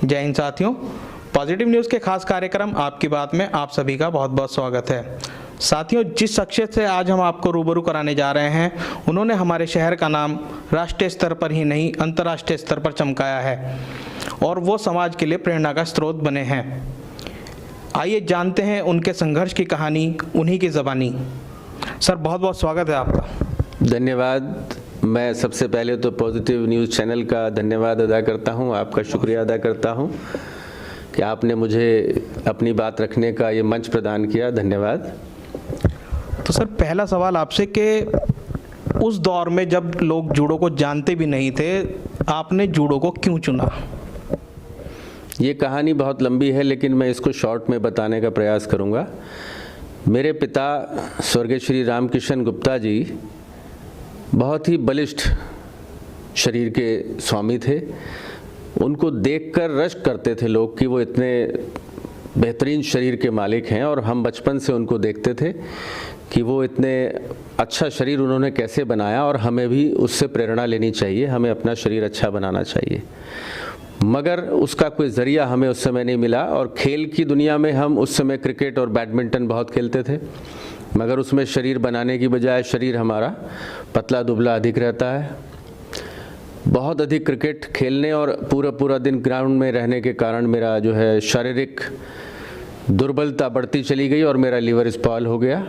जय हिंद साथियों, positive news के खास कार्यक्रम आपकी बात में आप सभी का बहुत बहुत स्वागत है। साथियों, जिस शख्सियत से आज हम आपको रूबरू कराने जा रहे हैं, उन्होंने हमारे शहर का नाम राष्ट्रीय स्तर पर ही नहीं अंतर्राष्ट्रीय स्तर पर चमकाया है और वो समाज के लिए प्रेरणा का स्रोत बने हैं। आइए जानते हैं उनके संघर्ष की कहानी, उन्हीं की ज़बानी। सर, बहुत बहुत स्वागत है आपका। धन्यवाद। मैं सबसे पहले तो पॉजिटिव न्यूज़ चैनल का धन्यवाद अदा करता हूं, आपका शुक्रिया अदा करता हूं कि आपने मुझे अपनी बात रखने का ये मंच प्रदान किया। धन्यवाद। तो सर, पहला सवाल आपसे कि उस दौर में जब लोग जूडो को जानते भी नहीं थे, आपने जूडो को क्यों चुना? ये कहानी बहुत लंबी है, लेकिन मैं इसको शॉर्ट में बताने का प्रयास करूँगा। मेरे पिता स्वर्गीय श्री रामकिशन गुप्ता जी बहुत ही बलिष्ठ शरीर के स्वामी थे। उनको देखकर रश्क करते थे लोग कि वो इतने बेहतरीन शरीर के मालिक हैं, और हम बचपन से उनको देखते थे कि वो इतने अच्छा शरीर उन्होंने कैसे बनाया, और हमें भी उससे प्रेरणा लेनी चाहिए, हमें अपना शरीर अच्छा बनाना चाहिए। मगर उसका कोई ज़रिया हमें उस समय नहीं मिला, और खेल की दुनिया में हम उस समय क्रिकेट और बैडमिंटन बहुत खेलते थे, मगर उसमें शरीर बनाने की बजाय शरीर हमारा पतला दुबला अधिक रहता है। बहुत अधिक क्रिकेट खेलने और पूरा दिन ग्राउंड में रहने के कारण मेरा जो है शारीरिक दुर्बलता बढ़ती चली गई और मेरा लीवर स्पॉइल हो गया।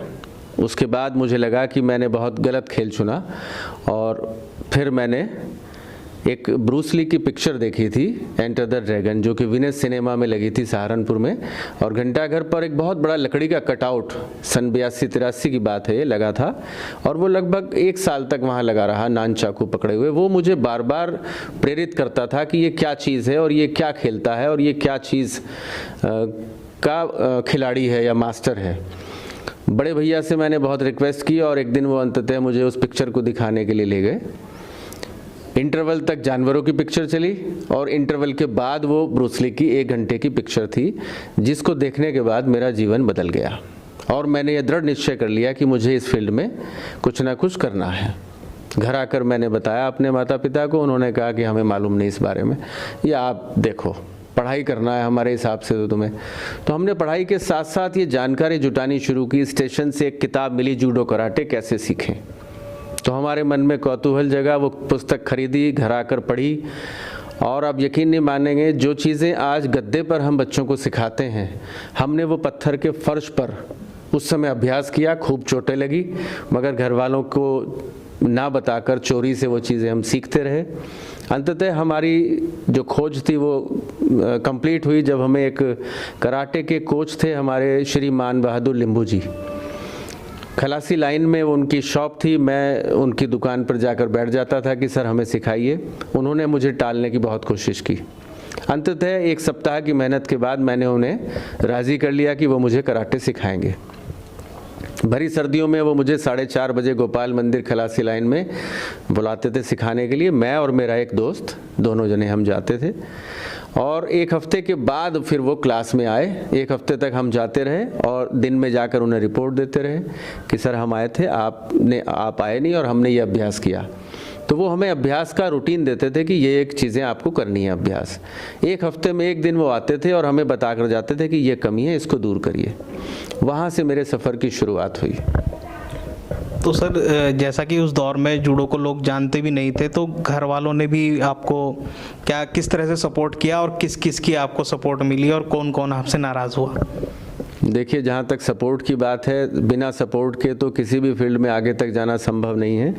उसके बाद मुझे लगा कि मैंने बहुत गलत खेल चुना, और फिर मैंने एक ब्रूस ली की पिक्चर देखी थी, एंटर द ड्रैगन, जो कि विनेस सिनेमा में लगी थी सहारनपुर में, और घंटाघर पर एक बहुत बड़ा लकड़ी का कटआउट सन 82-83 की बात है ये लगा था, और वो लगभग 1 साल तक वहाँ लगा रहा नान चाकू पकड़े हुए। वो मुझे बार बार प्रेरित करता था कि ये क्या चीज़ है और ये क्या खेलता है और ये क्या चीज़ का खिलाड़ी है या मास्टर है। बड़े भैया से मैंने बहुत रिक्वेस्ट की, और एक दिन वो अंततः मुझे उस पिक्चर को दिखाने के लिए ले गए। इंटरवल तक जानवरों की पिक्चर चली, और इंटरवल के बाद वो ब्रूस ली की 1 घंटे की पिक्चर थी, जिसको देखने के बाद मेरा जीवन बदल गया, और मैंने ये दृढ़ निश्चय कर लिया कि मुझे इस फील्ड में कुछ ना कुछ करना है। घर आकर मैंने बताया अपने माता पिता को। उन्होंने कहा कि हमें मालूम नहीं इस बारे में, या आप देखो, पढ़ाई करना है हमारे हिसाब से तो तुम्हें। तो हमने पढ़ाई के साथ साथ ये जानकारी जुटानी शुरू की। स्टेशन से एक किताब मिली, जूडो कराटे कैसे सीखें, तो हमारे मन में कौतूहल जगा। वो पुस्तक खरीदी, घर आकर पढ़ी, और आप यकीन नहीं मानेंगे, जो चीज़ें आज गद्दे पर हम बच्चों को सिखाते हैं, हमने वो पत्थर के फर्श पर उस समय अभ्यास किया। खूब चोटें लगी, मगर घर वालों को ना बताकर चोरी से वो चीज़ें हम सीखते रहे। अंततः हमारी जो खोज थी वो कंप्लीट हुई जब हमें एक कराटे के कोच थे हमारे श्री मान बहादुर लिंबू जी। खलासी लाइन में उनकी शॉप थी, मैं उनकी दुकान पर जाकर बैठ जाता था कि सर हमें सिखाइए। उन्होंने मुझे टालने की बहुत कोशिश की। अंततः 1 सप्ताह की मेहनत के बाद मैंने उन्हें राज़ी कर लिया कि वो मुझे कराटे सिखाएंगे। भरी सर्दियों में वो मुझे 4:30 बजे गोपाल मंदिर खलासी लाइन में बुलाते थे सिखाने के लिए। मैं और मेरा एक दोस्त, दोनों जने हम जाते थे, और 1 हफ्ते के बाद फिर वो क्लास में आए। 1 हफ्ते तक हम जाते रहे, और दिन में जाकर उन्हें रिपोर्ट देते रहे कि सर हम आए थे, आप आए नहीं, और हमने ये अभ्यास किया। तो वो हमें अभ्यास का रूटीन देते थे कि ये एक चीज़ें आपको करनी है अभ्यास। 1 हफ्ते में 1 दिन वो आते थे और हमें बता कर जाते थे कि ये कमी है, इसको दूर करिए। वहाँ से मेरे सफ़र की शुरुआत हुई। तो सर, जैसा कि उस दौर में जूडो को लोग जानते भी नहीं थे, तो घर वालों ने भी आपको किस तरह से सपोर्ट किया, और किस किस की आपको सपोर्ट मिली, और कौन कौन आपसे नाराज़ हुआ? देखिए, जहाँ तक सपोर्ट की बात है, बिना सपोर्ट के तो किसी भी फील्ड में आगे तक जाना संभव नहीं है।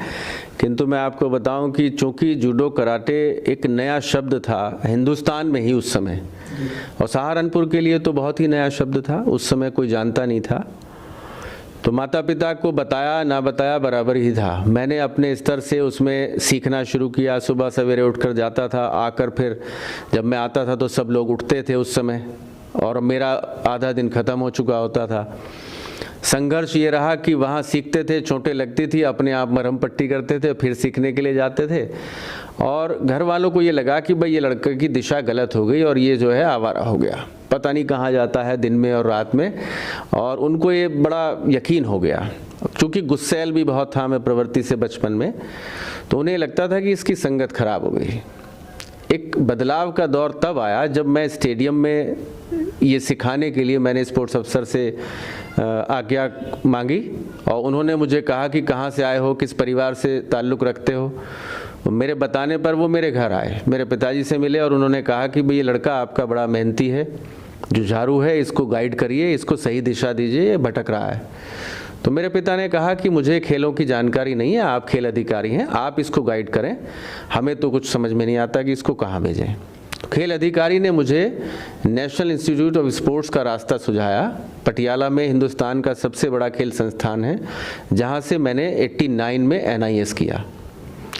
किंतु मैं आपको बताऊं कि चूँकि जूडो कराटे एक नया शब्द था हिंदुस्तान में ही उस समय, और सहारनपुर के लिए तो बहुत ही नया शब्द था, उस समय कोई जानता नहीं था, तो माता पिता को बताया ना बताया बराबर ही था। मैंने अपने स्तर से उसमें सीखना शुरू किया। सुबह सवेरे उठकर जाता था, आकर फिर जब मैं आता था तो सब लोग उठते थे उस समय, और मेरा आधा दिन ख़त्म हो चुका होता था। संघर्ष ये रहा कि वहाँ सीखते थे, चोटें लगती थी, अपने आप मरहम पट्टी करते थे, फिर सीखने के लिए जाते थे, और घर वालों को ये लगा कि भाई ये लड़के की दिशा गलत हो गई और ये जो है आवारा हो गया, पता नहीं कहाँ जाता है दिन में और रात में, और उनको ये बड़ा यकीन हो गया। चूँकि गुस्सैल भी बहुत था मैं प्रवृत्ति से बचपन में, तो उन्हें लगता था कि इसकी संगत खराब हो गई। एक बदलाव का दौर तब आया जब मैं स्टेडियम में ये सिखाने के लिए मैंने स्पोर्ट्स अफसर से आज्ञा मांगी और उन्होंने मुझे कहा कि कहाँ से आए हो, किस परिवार से ताल्लुक़ रखते हो। मेरे बताने पर वो मेरे घर आए, मेरे पिताजी से मिले और उन्होंने कहा कि भाई ये लड़का आपका बड़ा मेहनती है, जुझारू है, इसको गाइड करिए, इसको सही दिशा दीजिए, ये भटक रहा है। तो मेरे पिता ने कहा कि मुझे खेलों की जानकारी नहीं है, आप खेल अधिकारी हैं, आप इसको गाइड करें, हमें तो कुछ समझ में नहीं आता कि इसको कहाँ भेजें। तो खेल अधिकारी ने मुझे नेशनल इंस्टीट्यूट ऑफ स्पोर्ट्स का रास्ता सुझाया। पटियाला में हिंदुस्तान का सबसे बड़ा खेल संस्थान है, जहाँ से मैंने 89 में NIS किया।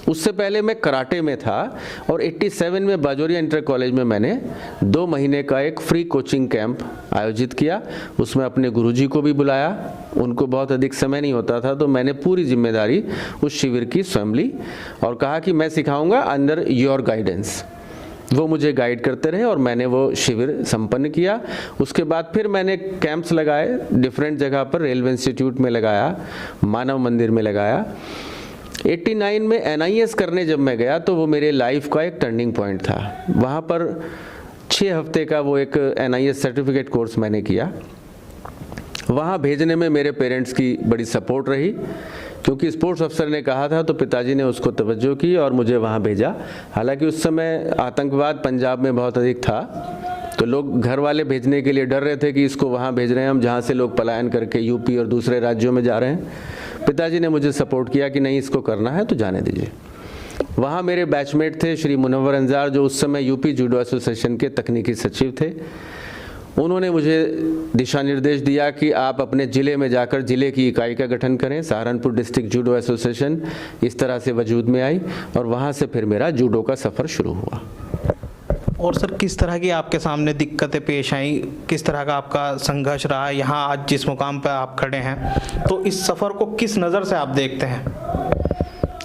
उससे पहले मैं कराटे में था और 87 में बाजोरिया इंटर कॉलेज में मैंने 2 महीने का एक फ्री कोचिंग कैंप आयोजित किया। उसमें अपने गुरुजी को भी बुलाया, उनको बहुत अधिक समय नहीं होता था, तो मैंने पूरी जिम्मेदारी उस शिविर की स्वयं ली और कहा कि मैं सिखाऊंगा अंडर योर गाइडेंस। वो मुझे गाइड करते रहे और मैंने वो शिविर संपन्न किया। उसके बाद फिर मैंने कैंप्स लगाए डिफरेंट जगह पर, रेलवे इंस्टीट्यूट में लगाया, मानव मंदिर में लगाया। 89 में NIS करने जब मैं गया तो वो मेरे लाइफ का एक टर्निंग पॉइंट था। वहाँ पर 6 हफ्ते का वो एक NIS सर्टिफिकेट कोर्स मैंने किया। वहाँ भेजने में मेरे पेरेंट्स की बड़ी सपोर्ट रही, क्योंकि स्पोर्ट्स अफसर ने कहा था तो पिताजी ने उसको तवज्जो की और मुझे वहाँ भेजा। हालांकि उस समय आतंकवाद पंजाब में बहुत अधिक था, तो लोग घर वाले भेजने के लिए डर रहे थे कि इसको वहाँ भेज रहे हैं हम जहाँ से लोग पलायन करके यूपी और दूसरे राज्यों में जा रहे हैं। पिताजी ने मुझे सपोर्ट किया कि नहीं, इसको करना है तो जाने दीजिए। वहाँ मेरे बैचमेट थे श्री मुनव्वर अंजार, जो उस समय यूपी जूडो एसोसिएशन के तकनीकी सचिव थे। उन्होंने मुझे दिशा निर्देश दिया कि आप अपने ज़िले में जाकर ज़िले की इकाई का गठन करें। सहारनपुर डिस्ट्रिक्ट जूडो एसोसिएशन इस तरह से वजूद में आई और वहाँ से फिर मेरा जूडो का सफ़र शुरू हुआ। और सर, किस तरह की आपके सामने दिक्कतें पेश आई, किस तरह का आपका संघर्ष रहा, यहाँ आज जिस मुकाम पर आप खड़े हैं, तो इस सफ़र को किस नज़र से आप देखते हैं?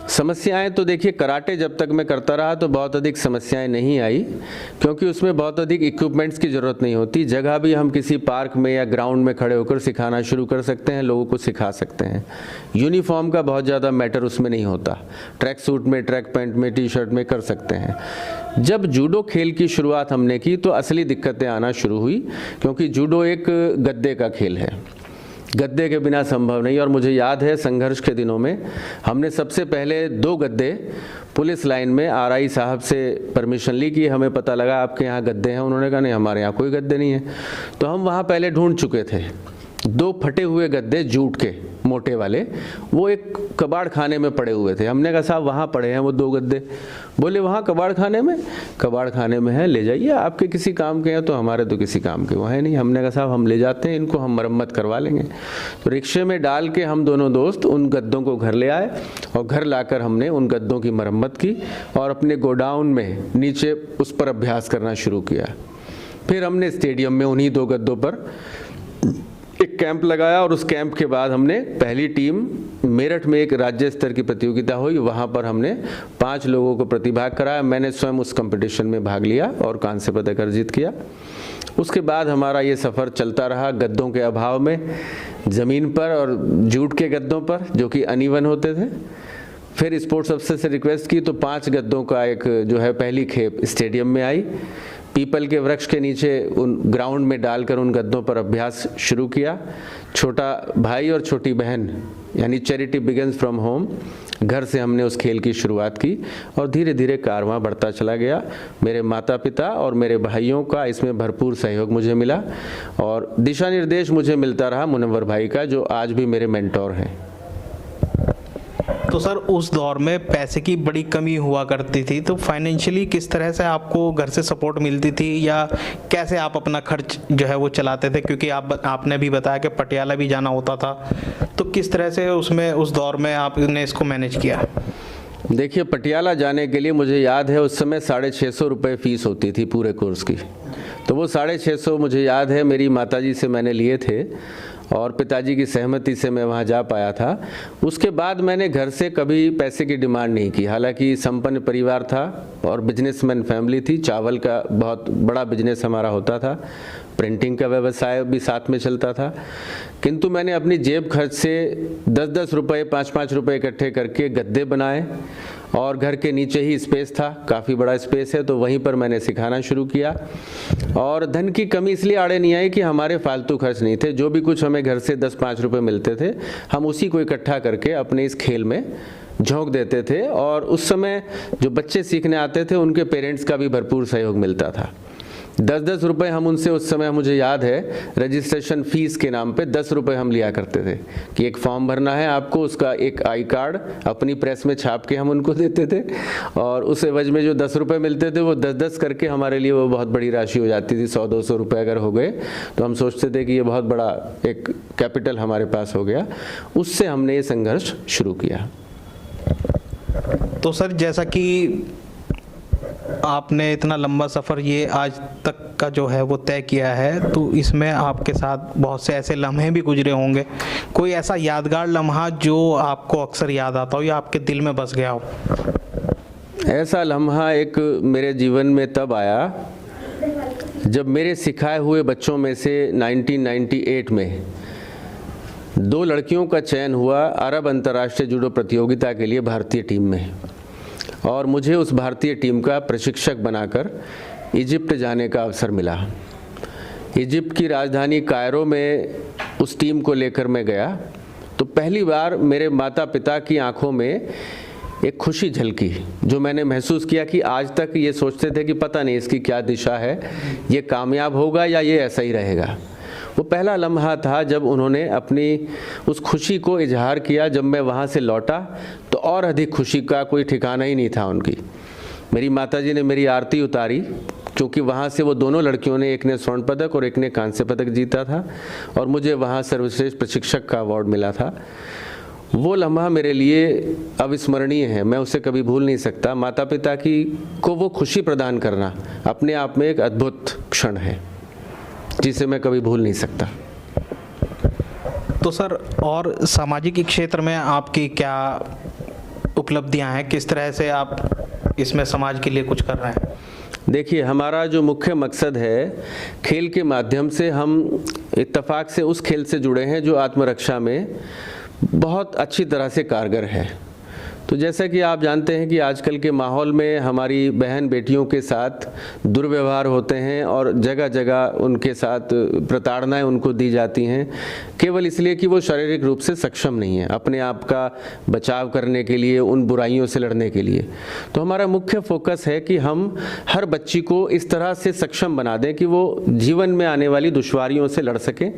समस्याएं तो देखिए, कराटे जब तक मैं करता रहा तो बहुत अधिक समस्याएं नहीं आई, क्योंकि उसमें बहुत अधिक इक्विपमेंट्स की ज़रूरत नहीं होती। जगह भी हम किसी पार्क में या ग्राउंड में खड़े होकर सिखाना शुरू कर सकते हैं, लोगों को सिखा सकते हैं। यूनिफॉर्म का बहुत ज़्यादा मैटर उसमें नहीं होता, ट्रैक सूट में, ट्रैक पैंट में, टी-शर्ट में कर सकते हैं। जब जूडो खेल की शुरुआत हमने की तो असली दिक्कतें आना शुरू हुई, क्योंकि जूडो एक गद्दे का खेल है, गद्दे के बिना संभव नहीं। और मुझे याद है संघर्ष के दिनों में हमने सबसे पहले 2 गद्दे पुलिस लाइन में RI साहब से परमिशन ली कि हमें पता लगा आपके यहाँ गद्दे हैं। उन्होंने कहा नहीं, हमारे यहाँ कोई गद्दे नहीं है। तो हम वहाँ पहले ढूंढ चुके थे 2 फटे हुए गद्दे जूट के मोटे वाले, वो एक कबाड़ खाने में पड़े हुए थे। हमने कहा साहब वहाँ पड़े हैं वो 2 गद्दे। बोले वहाँ कबाड़ खाने में? कबाड़ खाने में है, ले जाइए, आपके किसी काम के हैं? तो हमारे तो किसी काम के वो है नहीं। हमने कहा साहब हम ले जाते हैं, इनको हम मरम्मत करवा लेंगे। तो रिक्शे में डाल के हम दोनों दोस्त उन गद्दों को घर ले आए और घर लाकर हमने उन गद्दों की मरम्मत की और अपने गोडाउन में नीचे उस पर अभ्यास करना शुरू किया। फिर हमने स्टेडियम में उन्हीं 2 गद्दों पर एक कैंप लगाया और उस कैंप के बाद हमने पहली टीम, मेरठ में एक राज्य स्तर की प्रतियोगिता हुई, वहाँ पर हमने 5 लोगों को प्रतिभाग कराया। मैंने स्वयं उस कंपटीशन में भाग लिया और कांस्य पदक अर्जित किया। उसके बाद हमारा ये सफ़र चलता रहा गद्दों के अभाव में, ज़मीन पर और जूट के गद्दों पर जो कि अनइवन होते थे। फिर स्पोर्ट्स अफसर से रिक्वेस्ट की तो 5 गद्दों का एक जो है पहली खेप स्टेडियम में आई। पीपल के वृक्ष के नीचे उन ग्राउंड में डालकर उन गद्दों पर अभ्यास शुरू किया। छोटा भाई और छोटी बहन यानी चैरिटी बिगिंस फ्रॉम होम, घर से हमने उस खेल की शुरुआत की और धीरे धीरे कारवां बढ़ता चला गया। मेरे माता पिता और मेरे भाइयों का इसमें भरपूर सहयोग मुझे मिला और दिशा निर्देश मुझे मिलता रहा मुनव्वर भाई का, जो आज भी मेरे मेंटोर हैं। तो सर, उस दौर में पैसे की बड़ी कमी हुआ करती थी, तो फाइनेंशियली किस तरह से आपको घर से सपोर्ट मिलती थी या कैसे आप अपना खर्च जो है वो चलाते थे? क्योंकि आपने भी बताया कि पटियाला भी जाना होता था, तो किस तरह से उसमें उस दौर में आपने इसको मैनेज किया? देखिए, पटियाला जाने के लिए मुझे याद है उस समय 650 रुपये फ़ीस होती थी पूरे कोर्स की। तो वो 650 मुझे याद है मेरी माताजी से मैंने लिए थे और पिताजी की सहमति से मैं वहाँ जा पाया था। उसके बाद मैंने घर से कभी पैसे की डिमांड नहीं की। हालांकि संपन्न परिवार था और बिजनेसमैन फैमिली थी, चावल का बहुत बड़ा बिजनेस हमारा होता था, प्रिंटिंग का व्यवसाय भी साथ में चलता था, किंतु मैंने अपनी जेब खर्च से 10-10 रुपये 5-5 रुपये इकट्ठे करके गद्दे बनाए और घर के नीचे ही स्पेस था, काफ़ी बड़ा स्पेस है, तो वहीं पर मैंने सिखाना शुरू किया। और धन की कमी इसलिए आड़े नहीं आई कि हमारे फालतू खर्च नहीं थे। जो भी कुछ हमें घर से 10-5 रुपये मिलते थे, हम उसी को इकट्ठा करके अपने इस खेल में झोंक देते थे। और उस समय जो बच्चे सीखने आते थे उनके पेरेंट्स का भी भरपूर सहयोग मिलता था। 10-10 रुपये हम उनसे, उस समय मुझे याद है, रजिस्ट्रेशन फ़ीस के नाम पे 10 रुपये हम लिया करते थे कि एक फॉर्म भरना है आपको, उसका एक आई कार्ड अपनी प्रेस में छाप के हम उनको देते थे, और उस एवज में जो 10 रुपये मिलते थे वो 10-10 करके हमारे लिए वो बहुत बड़ी राशि हो जाती थी। 100-200 रुपये अगर हो गए तो हम सोचते थे कि ये बहुत बड़ा एक कैपिटल हमारे पास हो गया। उससे हमने ये संघर्ष शुरू किया। तो सर, जैसा कि आपने इतना लंबा सफ़र ये आज तक का जो है वो तय किया है, तो इसमें आपके साथ बहुत से ऐसे लम्हे भी गुजरे होंगे। कोई ऐसा यादगार लम्हा जो आपको अक्सर याद आता हो या आपके दिल में बस गया हो? ऐसा लम्हा एक मेरे जीवन में तब आया जब मेरे सिखाए हुए बच्चों में से 1998 में 2 लड़कियों का चयन हुआ अरब अंतर्राष्ट्रीय जूडो प्रतियोगिता के लिए भारतीय टीम में, और मुझे उस भारतीय टीम का प्रशिक्षक बनाकर इजिप्ट जाने का अवसर मिला। इजिप्ट की राजधानी कायरो में उस टीम को लेकर मैं गया तो पहली बार मेरे माता पिता की आंखों में एक खुशी झलकी, जो मैंने महसूस किया कि आज तक ये सोचते थे कि पता नहीं इसकी क्या दिशा है, ये कामयाब होगा या ये ऐसा ही रहेगा। वो पहला लम्हा था जब उन्होंने अपनी उस खुशी को इजहार किया। जब मैं वहाँ से लौटा तो और अधिक खुशी का कोई ठिकाना ही नहीं था उनकी। मेरी माताजी ने मेरी आरती उतारी, क्योंकि वहाँ से वो दोनों लड़कियों ने, एक ने स्वर्ण पदक और एक ने कांस्य पदक जीता था, और मुझे वहाँ सर्वश्रेष्ठ प्रशिक्षक का अवार्ड मिला था। वो लम्हा मेरे लिए अविस्मरणीय है, मैं उसे कभी भूल नहीं सकता। माता पिता को वो खुशी प्रदान करना अपने आप में एक अद्भुत क्षण है जिसे मैं कभी भूल नहीं सकता। तो सर, और सामाजिक क्षेत्र में आपकी क्या उपलब्धियां हैं? किस तरह से आप इसमें समाज के लिए कुछ कर रहे हैं? देखिए, हमारा जो मुख्य मकसद है, खेल के माध्यम से हम इत्तेफाक से उस खेल से जुड़े हैं जो आत्मरक्षा में बहुत अच्छी तरह से कारगर है। तो जैसा कि आप जानते हैं कि आजकल के माहौल में हमारी बहन बेटियों के साथ दुर्व्यवहार होते हैं और जगह जगह उनके साथ प्रताड़नाएं उनको दी जाती हैं, केवल इसलिए कि वो शारीरिक रूप से सक्षम नहीं है अपने आप का बचाव करने के लिए, उन बुराइयों से लड़ने के लिए। तो हमारा मुख्य फोकस है कि हम हर बच्ची को इस तरह से सक्षम बना दें कि वो जीवन में आने वाली दुश्वारियों से लड़ सकें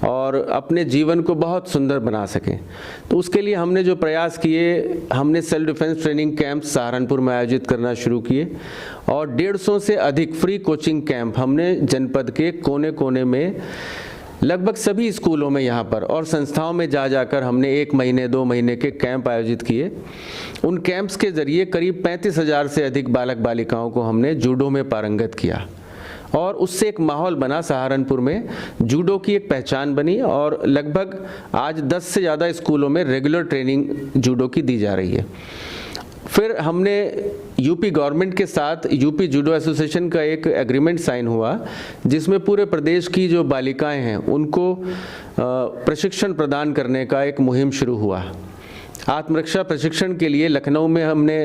और अपने जीवन को बहुत सुंदर बना सकें। तो उसके लिए हमने जो प्रयास किए, हमने self defence training camp Saharanpur में आयोजित करना शुरू किए, और 150 से अधिक फ्री कोचिंग कैंप हमने जनपद के कोने कोने में, लगभग सभी स्कूलों में यहाँ पर और संस्थाओं में जाकर हमने 1 महीने 2 महीने के कैंप आयोजित किए। उन कैंप्स के जरिए करीब 35,000 से अधिक बालक बालिकाओं को हमने जूडो में पारंगत किया, और उससे एक माहौल बना। सहारनपुर में जूडो की एक पहचान बनी, और लगभग आज 10 से ज़्यादा स्कूलों में रेगुलर ट्रेनिंग जूडो की दी जा रही है। फिर हमने यूपी गवर्नमेंट के साथ यूपी जूडो एसोसिएशन का एक एग्रीमेंट साइन हुआ, जिसमें पूरे प्रदेश की जो बालिकाएं हैं उनको प्रशिक्षण प्रदान करने का एक मुहिम शुरू हुआ। आत्मरक्षा प्रशिक्षण के लिए लखनऊ में हमने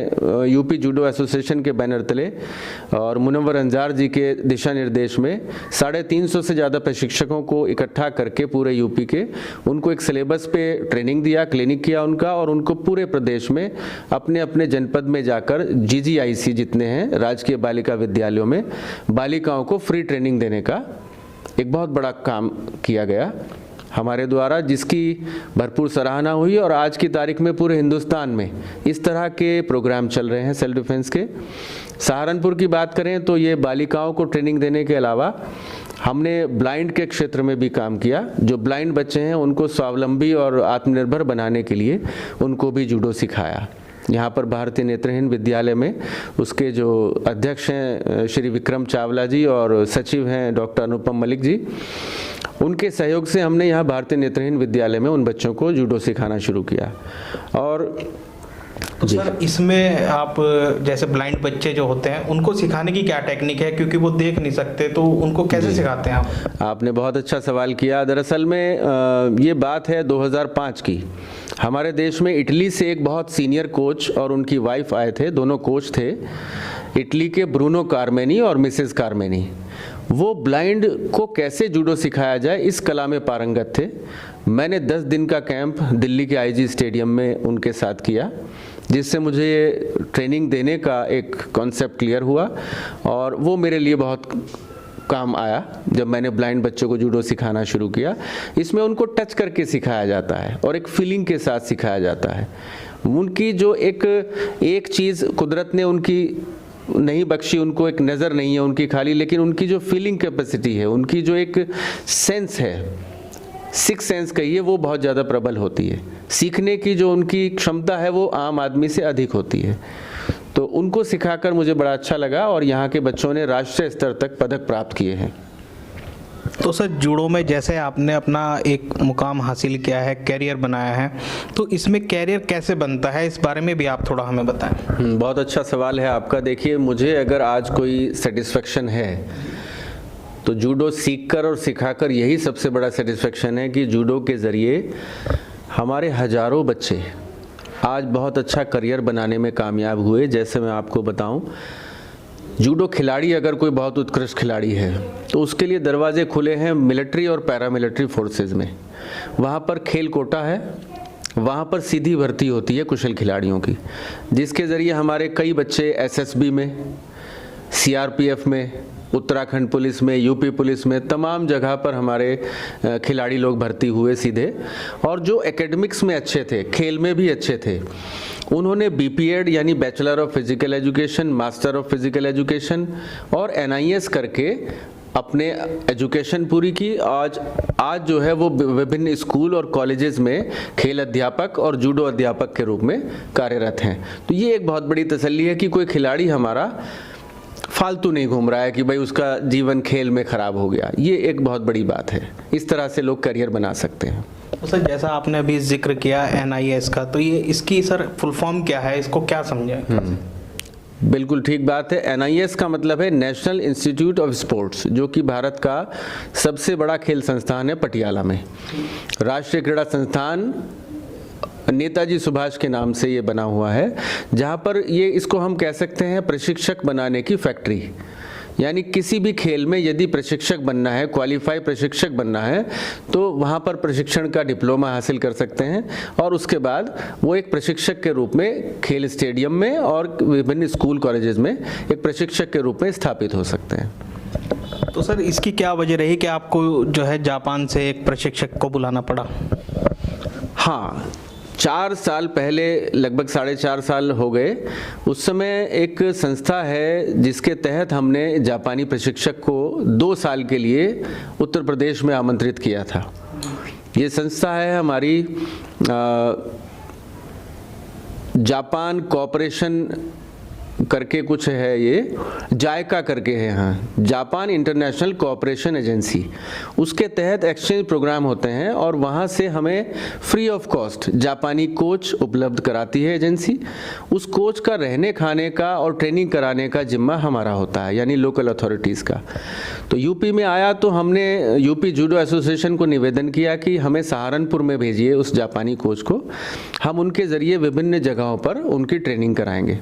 यूपी जूडो एसोसिएशन के बैनर तले और मुनव्वर अंजार जी के दिशा निर्देश में 350 से ज़्यादा प्रशिक्षकों को इकट्ठा करके पूरे यूपी के उनको एक सिलेबस पे ट्रेनिंग दिया, क्लिनिक किया उनका, और उनको पूरे प्रदेश में अपने अपने जनपद में जाकर GGIC जितने हैं राजकीय बालिका विद्यालयों में बालिकाओं को फ्री ट्रेनिंग देने का एक बहुत बड़ा काम किया गया हमारे द्वारा, जिसकी भरपूर सराहना हुई। और आज की तारीख में पूरे हिंदुस्तान में इस तरह के प्रोग्राम चल रहे हैं सेल्फ डिफेंस के। सहारनपुर की बात करें तो ये बालिकाओं को ट्रेनिंग देने के अलावा हमने ब्लाइंड के क्षेत्र में भी काम किया। जो ब्लाइंड बच्चे हैं उनको स्वावलंबी और आत्मनिर्भर बनाने के लिए उनको भी जूडो सिखाया। यहाँ पर भारतीय नेत्रहीन विद्यालय में उसके जो अध्यक्ष हैं श्री विक्रम चावला जी और सचिव हैं डॉक्टर अनुपम मलिक जी, उनके सहयोग से हमने यहाँ भारतीय नेत्रहीन विद्यालय में उन बच्चों को जूडो सिखाना शुरू किया। और तो सर इसमें आप जैसे ब्लाइंड बच्चे जो होते हैं उनको सिखाने की क्या टेक्निक है, क्योंकि वो देख नहीं सकते, तो उनको कैसे सिखाते हैं आप? आपने बहुत अच्छा सवाल किया। दरअसल में ये बात है 2005 की। हमारे देश में इटली से एक बहुत सीनियर कोच और उनकी वाइफ आए थे। दोनों कोच थे इटली के, ब्रूनो कार्मेनी और मिसेस कार्मेनी। वो ब्लाइंड को कैसे जूडो सिखाया जाए इस कला में पारंगत थे। मैंने 10 दिन का कैंप दिल्ली के आईजी स्टेडियम में उनके साथ किया, जिससे मुझे ट्रेनिंग देने का एक कॉन्सेप्ट क्लियर हुआ और वो मेरे लिए बहुत काम आया जब मैंने ब्लाइंड बच्चों को जूडो सिखाना शुरू किया। इसमें उनको टच करके सिखाया जाता है और एक फीलिंग के साथ सिखाया जाता है। उनकी जो एक चीज़ कुदरत ने उनकी नहीं बख्शी, उनको एक नज़र नहीं है उनकी खाली, लेकिन उनकी जो फीलिंग कैपेसिटी है, उनकी जो एक सेंस है, सिक्स सेंस कहिए, वो बहुत ज़्यादा प्रबल होती है। सीखने की जो उनकी क्षमता है वो आम आदमी से अधिक होती है। तो उनको सिखाकर मुझे बड़ा अच्छा लगा और यहाँ के बच्चों ने राष्ट्रीय स्तर तक पदक प्राप्त किए हैं। तो सर जूडो में जैसे आपने अपना एक मुकाम हासिल किया है, कैरियर बनाया है, तो इसमें कैरियर कैसे बनता है, इस बारे में भी आप थोड़ा हमें बताएं। बहुत अच्छा सवाल है आपका। देखिए, मुझे अगर आज कोई सेटिस्फेक्शन है तो जूडो सीखकर और सिखाकर यही सबसे बड़ा सेटिस्फेक्शन है कि जूडो के ज़रिए हमारे हजारों बच्चे आज बहुत अच्छा करियर बनाने में कामयाब हुए। जैसे मैं आपको बताऊं, जूडो खिलाड़ी अगर कोई बहुत उत्कृष्ट खिलाड़ी है तो उसके लिए दरवाजे खुले हैं मिलिट्री और पैरामिलिट्री फोर्सेस में। वहाँ पर खेल कोटा है, वहाँ पर सीधी भर्ती होती है कुशल खिलाड़ियों की, जिसके ज़रिए हमारे कई बच्चे एसएसबी में, सीआरपीएफ में, उत्तराखंड पुलिस में, यूपी पुलिस में, तमाम जगह पर हमारे खिलाड़ी लोग भर्ती हुए सीधे। और जो एकेडमिक्स में अच्छे थे, खेल में भी अच्छे थे, उन्होंने बीपीएड यानी bachelor of physical education, master of physical education और एनआईएस करके अपने एजुकेशन पूरी की। आज जो है वो विभिन्न स्कूल और कॉलेजेस में खेल अध्यापक और जूडो अध्यापक के रूप में कार्यरत हैं। तो ये एक बहुत बड़ी तसल्ली है कि कोई खिलाड़ी हमारा फालतू नहीं घूम रहा है कि भाई उसका जीवन खेल में खराब हो गया। ये एक बहुत बड़ी बात है। इस तरह से लोग करियर बना सकते हैं। तो सर जैसा आपने अभी जिक्र किया एनआईएस का, तो ये इसकी सर फुल फॉर्म क्या है, इसको क्या समझें? बिल्कुल ठीक बात है। एनआईएस का मतलब है नेशनल इंस्टीट्यूट ऑफ स्पोर्ट्स, जो कि भारत का सबसे बड़ा खेल संस्थान है पटियाला में। राष्ट्रीय क्रीड़ा संस्थान नेताजी सुभाष के नाम से ये बना हुआ है, जहाँ पर ये इसको हम कह सकते हैं प्रशिक्षक बनाने की फैक्ट्री। यानी किसी भी खेल में यदि प्रशिक्षक बनना है, क्वालिफाई प्रशिक्षक बनना है, तो वहाँ पर प्रशिक्षण का डिप्लोमा हासिल कर सकते हैं और उसके बाद वो एक प्रशिक्षक के रूप में खेल स्टेडियम में और विभिन्न स्कूल कॉलेजेस में एक प्रशिक्षक के रूप में स्थापित हो सकते हैं। तो सर इसकी क्या वजह रही कि आपको जो है जापान से एक प्रशिक्षक को बुलाना पड़ा? हाँ, 4 साल पहले, लगभग 4.5 साल हो गए, उस समय एक संस्था है जिसके तहत हमने जापानी प्रशिक्षक को 2 साल के लिए उत्तर प्रदेश में आमंत्रित किया था। ये संस्था है हमारी जापान कोऑपरेशन करके कुछ है, ये जायका करके है, हाँ, जापान इंटरनेशनल कोऑपरेशन एजेंसी। उसके तहत एक्सचेंज प्रोग्राम होते हैं और वहाँ से हमें फ्री ऑफ कॉस्ट जापानी कोच उपलब्ध कराती है एजेंसी। उस कोच का रहने खाने का और ट्रेनिंग कराने का जिम्मा हमारा होता है, यानी लोकल अथॉरिटीज़ का। तो यूपी में आया तो हमने यूपी जूडो एसोसिएशन को निवेदन किया कि हमें सहारनपुर में भेजिए उस जापानी कोच को, हम उनके ज़रिए विभिन्न जगहों पर उनकी ट्रेनिंग कराएंगे।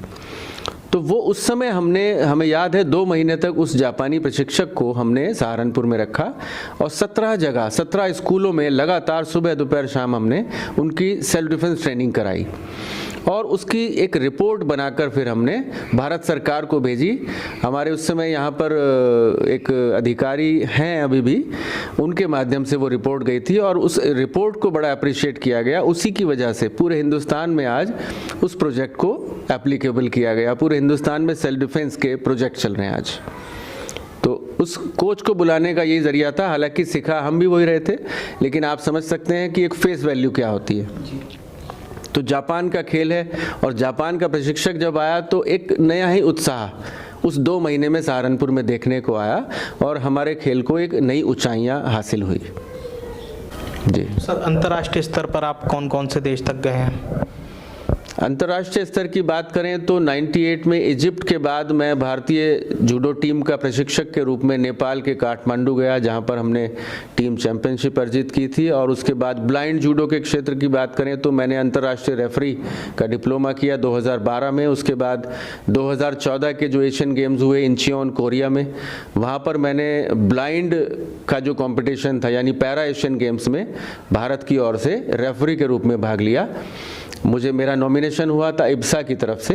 तो वो उस समय हमें याद है 2 महीने तक उस जापानी प्रशिक्षक को हमने सहारनपुर में रखा और 17 स्कूलों में लगातार सुबह दोपहर शाम हमने उनकी सेल्फ डिफेंस ट्रेनिंग कराई और उसकी एक रिपोर्ट बनाकर फिर हमने भारत सरकार को भेजी। हमारे उस समय यहाँ पर एक अधिकारी हैं अभी भी, उनके माध्यम से वो रिपोर्ट गई थी और उस रिपोर्ट को बड़ा अप्रिशिएट किया गया। उसी की वजह से पूरे हिंदुस्तान में आज उस प्रोजेक्ट को एप्लीकेबल किया गया। पूरे हिंदुस्तान में सेल्फ डिफेंस के प्रोजेक्ट चल रहे हैं आज। तो उस कोच को बुलाने का यही जरिया था। हालांकि सिखा हम भी वही रहे थे, लेकिन आप समझ सकते हैं कि एक फेस वैल्यू क्या होती है। तो जापान का खेल है और जापान का प्रशिक्षक जब आया तो एक नया ही उत्साह उस 2 महीने में सहारनपुर में देखने को आया और हमारे खेल को एक नई ऊंचाइयां हासिल हुई। जी सर, अंतर्राष्ट्रीय स्तर पर आप कौन कौन से देश तक गए हैं? अंतर्राष्ट्रीय स्तर की बात करें तो 98 में इजिप्ट के बाद मैं भारतीय जूडो टीम का प्रशिक्षक के रूप में नेपाल के काठमांडू गया, जहां पर हमने टीम चैंपियनशिप अर्जित की थी। और उसके बाद ब्लाइंड जूडो के क्षेत्र की बात करें तो मैंने अंतर्राष्ट्रीय रेफरी का डिप्लोमा किया 2012 में। उसके बाद 2014 के जो एशियन गेम्स हुए इंचियोन कोरिया में, वहाँ पर मैंने ब्लाइंड का जो कॉम्पिटिशन था यानी पैरा एशियन गेम्स में भारत की ओर से रेफरी के रूप में भाग लिया। मुझे मेरा नॉमिनेशन हुआ था इब्सा की तरफ से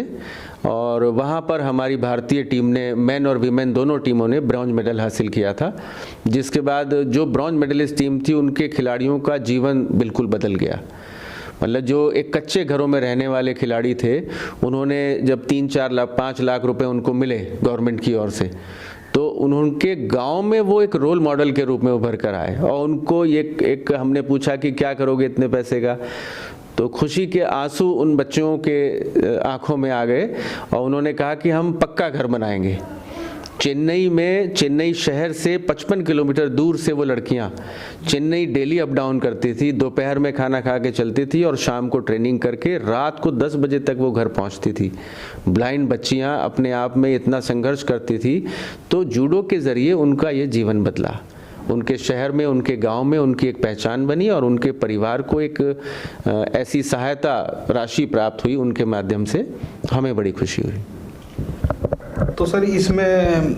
और वहाँ पर हमारी भारतीय टीम ने मेन और वीमेन दोनों टीमों ने ब्रॉन्ज मेडल हासिल किया था, जिसके बाद जो ब्रॉन्ज मेडलिस्ट टीम थी उनके खिलाड़ियों का जीवन बिल्कुल बदल गया। मतलब जो एक कच्चे घरों में रहने वाले खिलाड़ी थे, उन्होंने जब 3-4 लाख 5 लाख रुपए उनको मिले गवर्नमेंट की ओर से, तो उनके गांव में वो एक रोल मॉडल के रूप में उभर कर आए। और उनको एक हमने पूछा कि क्या करोगे इतने पैसे का, तो खुशी के आंसू उन बच्चों के आंखों में आ गए और उन्होंने कहा कि हम पक्का घर बनाएंगे। चेन्नई शहर से 55 किलोमीटर दूर से वो लड़कियां चेन्नई डेली अप डाउन करती थी, दोपहर में खाना खा के चलती थी और शाम को ट्रेनिंग करके रात को 10 बजे तक वो घर पहुंचती थी। ब्लाइंड बच्चियां अपने आप में इतना संघर्ष करती थी, तो जूडो के ज़रिए उनका ये जीवन बदला। उनके शहर में, उनके गांव में उनकी एक पहचान बनी और उनके परिवार को एक ऐसी सहायता राशि प्राप्त हुई उनके माध्यम से, हमें बड़ी खुशी हुई। तो सर, इसमें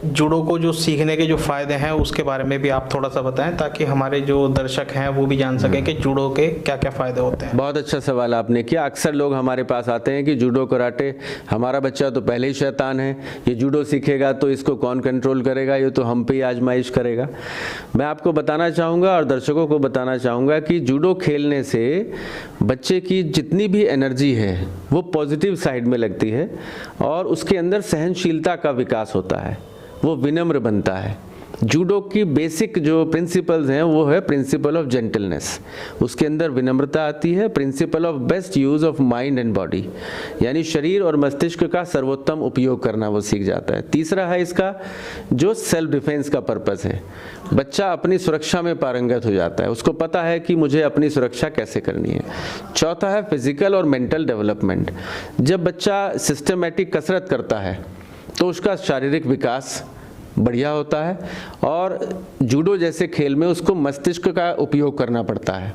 जूडो को जो सीखने के जो फायदे हैं उसके बारे में भी आप थोड़ा सा बताएं, ताकि हमारे जो दर्शक हैं वो भी जान सकें कि जूडो के क्या क्या फायदे होते हैं। बहुत अच्छा सवाल आपने किया। अक्सर लोग हमारे पास आते हैं कि जूडो कराटे, हमारा बच्चा तो पहले ही शैतान है, ये जूडो सीखेगा तो इसको कौन कंट्रोल करेगा, ये तो हम पे ही आजमाइश करेगा। मैं आपको बताना चाहूँगा और दर्शकों को बताना चाहूँगा कि जूडो खेलने से बच्चे की जितनी भी एनर्जी है वो पॉजिटिव साइड में लगती है और उसके अंदर सहनशीलता का विकास होता है, वो विनम्र बनता है। जूडो की बेसिक जो प्रिंसिपल्स हैं वो है प्रिंसिपल ऑफ जेंटलनेस, उसके अंदर विनम्रता आती है। Principle of best use of mind and body, यानी शरीर और मस्तिष्क का सर्वोत्तम उपयोग करना वो सीख जाता है। तीसरा है इसका जो सेल्फ डिफेंस का पर्पस है, बच्चा अपनी सुरक्षा में पारंगत हो जाता है, उसको पता है कि मुझे अपनी सुरक्षा कैसे करनी है। चौथा है फिजिकल और मेंटल डेवलपमेंट। जब बच्चा सिस्टमेटिक कसरत करता है तो उसका शारीरिक विकास बढ़िया होता है और जूडो जैसे खेल में उसको मस्तिष्क का उपयोग करना पड़ता है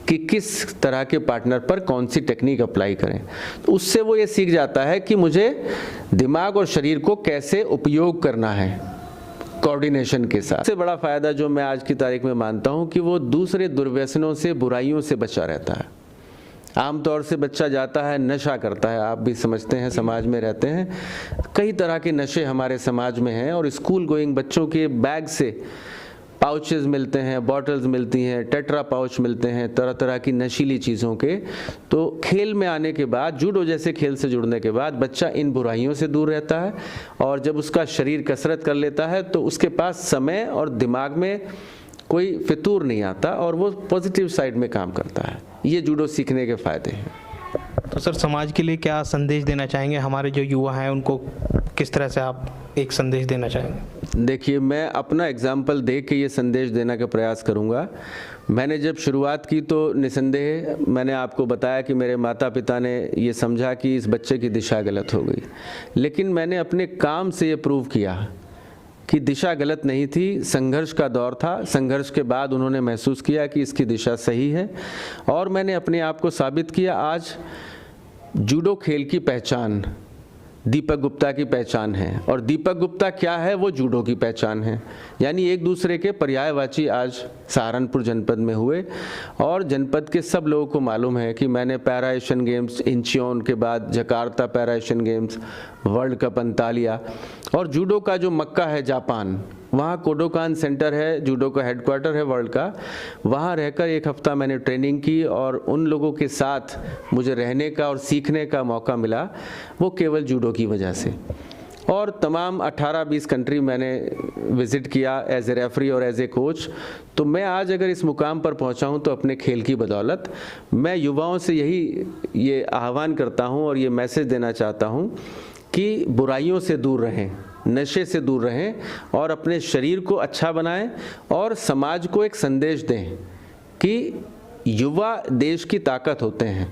कि किस तरह के पार्टनर पर कौन सी टेक्निक अप्लाई करें। तो उससे वो ये सीख जाता है कि मुझे दिमाग और शरीर को कैसे उपयोग करना है कोऑर्डिनेशन के साथ। सबसे बड़ा फायदा जो मैं आज की तारीख में मानता हूँ कि वो दूसरे दुर्व्यसनों से, बुराइयों से बचा रहता है। आमतौर से बच्चा जाता है, नशा करता है, आप भी समझते हैं, समाज में रहते हैं, कई तरह के नशे हमारे समाज में हैं और स्कूल गोइंग बच्चों के बैग से पाउचेस मिलते हैं, बॉटल्स मिलती हैं, टेट्रा पाउच मिलते हैं, तरह तरह की नशीली चीज़ों के। तो खेल में आने के बाद, जूडो जैसे खेल से जुड़ने के बाद बच्चा इन बुराइयों से दूर रहता है और जब उसका शरीर कसरत कर लेता है तो उसके पास समय और दिमाग में कोई फितूर नहीं आता और वो पॉजिटिव साइड में काम करता है। ये जूडो सीखने के फायदे हैं। तो सर, समाज के लिए क्या संदेश देना चाहेंगे? हमारे जो युवा हैं उनको किस तरह से आप एक संदेश देना चाहेंगे? देखिए, मैं अपना एग्जाम्पल दे के ये संदेश देने का प्रयास करूँगा। मैंने जब शुरुआत की तो निसंदेह मैंने आपको बताया कि मेरे माता पिता ने ये समझा कि इस बच्चे की दिशा गलत हो गई, लेकिन मैंने अपने काम से ये प्रूव किया कि दिशा गलत नहीं थी, संघर्ष का दौर था। संघर्ष के बाद उन्होंने महसूस किया कि इसकी दिशा सही है और मैंने अपने आप को साबित किया। आज जूडो खेल की पहचान दीपक गुप्ता की पहचान है और दीपक गुप्ता क्या है, वो जूडो की पहचान है। यानी एक दूसरे के पर्यायवाची आज सहारनपुर जनपद में हुए और जनपद के सब लोगों को मालूम है कि मैंने पैरा एशियन गेम्स इंचियोन के बाद Jakarta para Asian games, world cup Antalya और जूडो का जो मक्का है जापान, वहाँ कोडोकान सेंटर है, जूडो का हेडक्वार्टर है वर्ल्ड का, वहाँ रहकर 1 हफ्ता मैंने ट्रेनिंग की और उन लोगों के साथ मुझे रहने का और सीखने का मौका मिला, वो केवल जूडो की वजह से। और तमाम 18-20 कंट्री मैंने विज़िट किया एज ए रेफरी और एज ए कोच। तो मैं आज अगर इस मुकाम पर पहुंचा हूं तो अपने खेल की बदौलत। मैं युवाओं से ये आह्वान करता हूं और ये मैसेज देना चाहता हूं कि बुराइयों से दूर रहें, नशे से दूर रहें और अपने शरीर को अच्छा बनाएं और समाज को एक संदेश दें कि युवा देश की ताकत होते हैं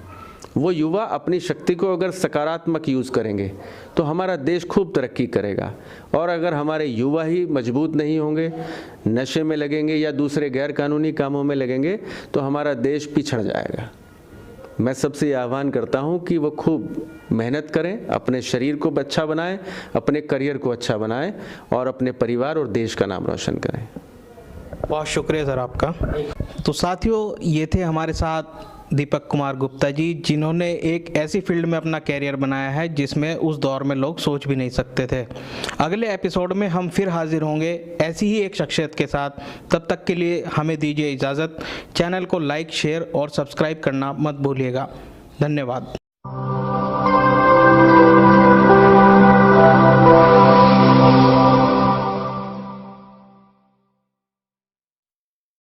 वो युवा अपनी शक्ति को अगर सकारात्मक यूज़ करेंगे तो हमारा देश खूब तरक्की करेगा। और अगर हमारे युवा ही मजबूत नहीं होंगे, नशे में लगेंगे या दूसरे गैर कानूनी कामों में लगेंगे तो हमारा देश पिछड़ जाएगा। मैं सबसे ये आह्वान करता हूँ कि वो खूब मेहनत करें, अपने शरीर को अच्छा बनाएं, अपने करियर को अच्छा बनाएं और अपने परिवार और देश का नाम रोशन करें। बहुत शुक्रिया सर आपका। तो साथियों, ये थे हमारे साथ दीपक कुमार गुप्ता जी, जिन्होंने एक ऐसी फील्ड में अपना कैरियर बनाया है जिसमें उस दौर में लोग सोच भी नहीं सकते थे। अगले एपिसोड में हम फिर हाजिर होंगे ऐसी ही एक शख्सियत के साथ। तब तक के लिए हमें दीजिए इजाज़त। चैनल को लाइक, शेयर और सब्सक्राइब करना मत भूलिएगा। धन्यवाद।